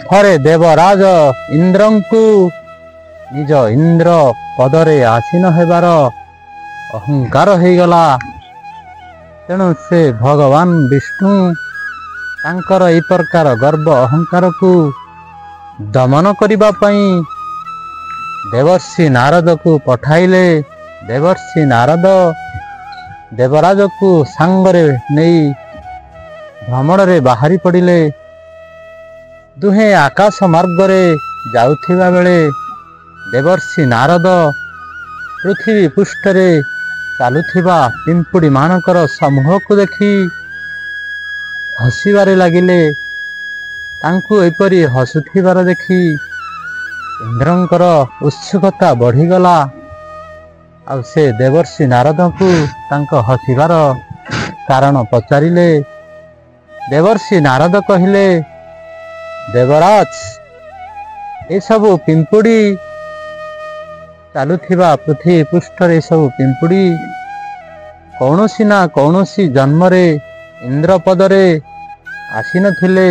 ଥରେ ଦେବରାଜ ଇନ୍ଦ୍ରଙ୍କୁ ନିଜ ଇନ୍ଦ୍ର ପଦରେ ଆସୀନ ହେବାର ଅହଙ୍କାର ହେଇଗଲା। ତେଣୁ ସେ ଭଗବାନ ବିଷ୍ଣୁ ତାଙ୍କର ଏହି ପ୍ରକାର ଗର୍ବ ଅହଙ୍କାରକୁ ଦମନ କରିବା ପାଇଁ ଦେବର୍ଷି ନାରଦକୁ ପଠାଇଲେ। ଦେବର୍ଷି ନାରଦ ଦେବରାଜକୁ ସାଙ୍ଗରେ ନେଇ ଭ୍ରମଣରେ ବାହାରି ପଡ଼ିଲେ। ଦୁହେଁ ଆକାଶ ମାର୍ଗରେ ଯାଉଥିବା ବେଳେ ଦେବର୍ଷି ନାରଦ ପୃଥିବୀ ପୃଷ୍ଠରେ ଚାଲୁଥିବା ପିମ୍ପୁଡ଼ି ମାନଙ୍କର ସମୂହକୁ ଦେଖି ହସିବାରେ ଲାଗିଲେ। ତାଙ୍କୁ ଏପରି ହସୁଥିବାର ଦେଖି ଇନ୍ଦ୍ରଙ୍କର ଉତ୍ସୁକତା ବଢ଼ିଗଲା। ଆଉ ସେ ଦେବର୍ଷି ନାରଦଙ୍କୁ ତାଙ୍କ ହସିବାର କାରଣ ପଚାରିଲେ। ଦେବର୍ଷି ନାରଦ କହିଲେ, ଦେବରାଜ, ଏସବୁ ପିମ୍ପୁଡ଼ି ଚାଲୁଥିବା ପୃଥିବୀ ପୃଷ୍ଠରେ ଏସବୁ ପିମ୍ପୁଡ଼ି କୌଣସି ନା କୌଣସି ଜନ୍ମରେ ଇନ୍ଦ୍ର ପଦରେ ଆସିନଥିଲେ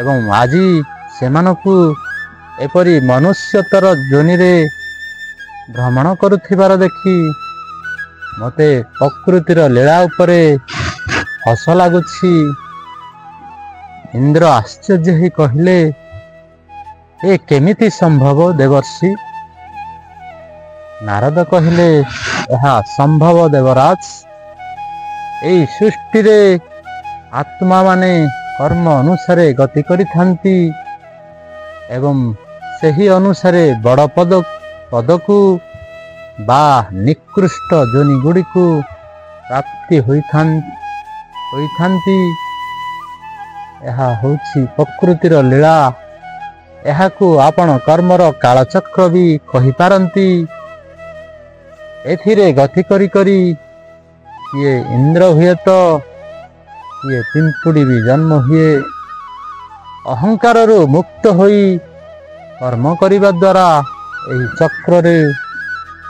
ଏବଂ ଆଜି ସେମାନଙ୍କୁ ଏପରି ମନୁଷ୍ୟତର ଯୋନିରେ ଭ୍ରମଣ କରୁଥିବାର ଦେଖି ମୋତେ ପ୍ରକୃତିର ଲୀଳା ଉପରେ ହସ ଲାଗୁଛି। ଇନ୍ଦ୍ର ଆଶ୍ଚର୍ଯ୍ୟ ହୋଇ କହିଲେ, ଏ କେମିତି ସମ୍ଭବ ଦେବର୍ଷି? ନାରଦ କହିଲେ, ଏହା ସମ୍ଭବ ଦେବରାଜ। ଏହି ସୃଷ୍ଟିରେ ଆତ୍ମାମାନେ କର୍ମ ଅନୁସାରେ ଗତି କରିଥାନ୍ତି ଏବଂ ସେହି ଅନୁସାରେ ବଡ଼ ପଦକୁ ବା ନିକୃଷ୍ଟ ଯୋନି ଗୁଡ଼ିକୁ ପ୍ରାପ୍ତି ହୋଇଥାନ୍ତି। ଏହା ହେଉଛି ପ୍ରକୃତିର ଲୀଳା। ଏହାକୁ ଆପଣ କର୍ମର କାଳଚକ୍ର ବି କହିପାରନ୍ତି। ଏଥିରେ ଗତି କରି କରି କିଏ ଇନ୍ଦ୍ର ହୁଏ ତ କିଏ ପିମ୍ପୁଡ଼ି ବି ଜନ୍ମ ହୁଏ। ଅହଙ୍କାରରୁ ମୁକ୍ତ ହୋଇ କର୍ମ କରିବା ଦ୍ୱାରା ଏହି ଚକ୍ରରେ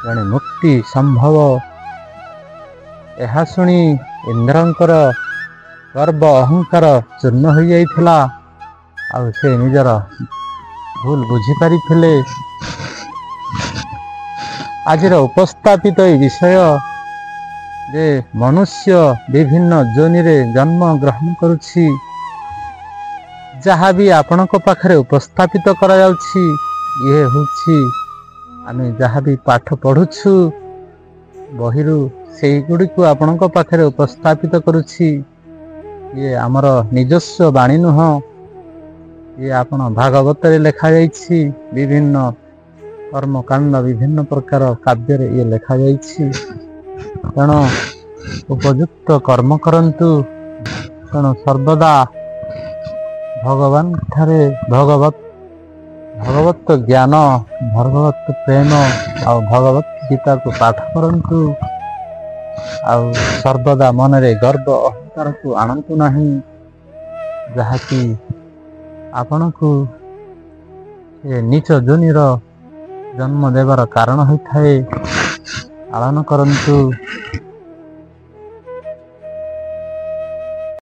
ଜଣେ ମୁକ୍ତି ସମ୍ଭବ। ଏହା ଶୁଣି ଇନ୍ଦ୍ରଙ୍କର ଗର୍ବ ଅହଙ୍କାର ଚୂର୍ଣ୍ଣ ହୋଇଯାଇଥିଲା। ଆଉ ସେ ନିଜର ଭୁଲ ବୁଝିପାରିଥିଲେ। ଆଜିର ଉପସ୍ଥାପିତ ଏହି ବିଷୟ ଯେ ମନୁଷ୍ୟ ବିଭିନ୍ନ ଯୋନିରେ ଜନ୍ମ ଗ୍ରହଣ କରୁଛି, ଯାହା ବି ଆପଣଙ୍କ ପାଖରେ ଉପସ୍ଥାପିତ କରାଯାଉଛି, ଇଏ ହେଉଛି ଆମେ ଯାହା ବି ପାଠ ପଢ଼ୁଛୁ ବହିରୁ, ସେଇଗୁଡ଼ିକୁ ଆପଣଙ୍କ ପାଖରେ ଉପସ୍ଥାପିତ କରୁଛି। ଇଏ ଆମର ନିଜସ୍ୱ ବାଣୀ ନୁହଁ। ଇଏ ଆପଣ ଭାଗବତରେ ଲେଖାଯାଇଛି। ବିଭିନ୍ନ କର୍ମକାଣ୍ଡ ବିଭିନ୍ନ ପ୍ରକାର କାବ୍ୟରେ ଇଏ ଲେଖାଯାଇଛି। ତେଣୁ ଉପଯୁକ୍ତ କର୍ମ କରନ୍ତୁ। ତେଣୁ ସର୍ବଦା ଭଗବାନ ଠାରେ ଭଗବତ ଜ୍ଞାନ, ଭଗବତ ପ୍ରେମ ଆଉ ଭଗବତ ଗୀତାକୁ ପାଠ କରନ୍ତୁ। ଆଉ ସର୍ବଦା ମନରେ ଗର୍ବ ଅହଙ୍କାରକୁ ଆଣନ୍ତୁ ନାହିଁ, ଯାହାକି ଆପଣଙ୍କୁ ଏ ନୀଚ ଯୋନିର ଜନ୍ମ ଦେବାର କାରଣ ହୋଇଥାଏ। ପାଳନ କରନ୍ତୁ।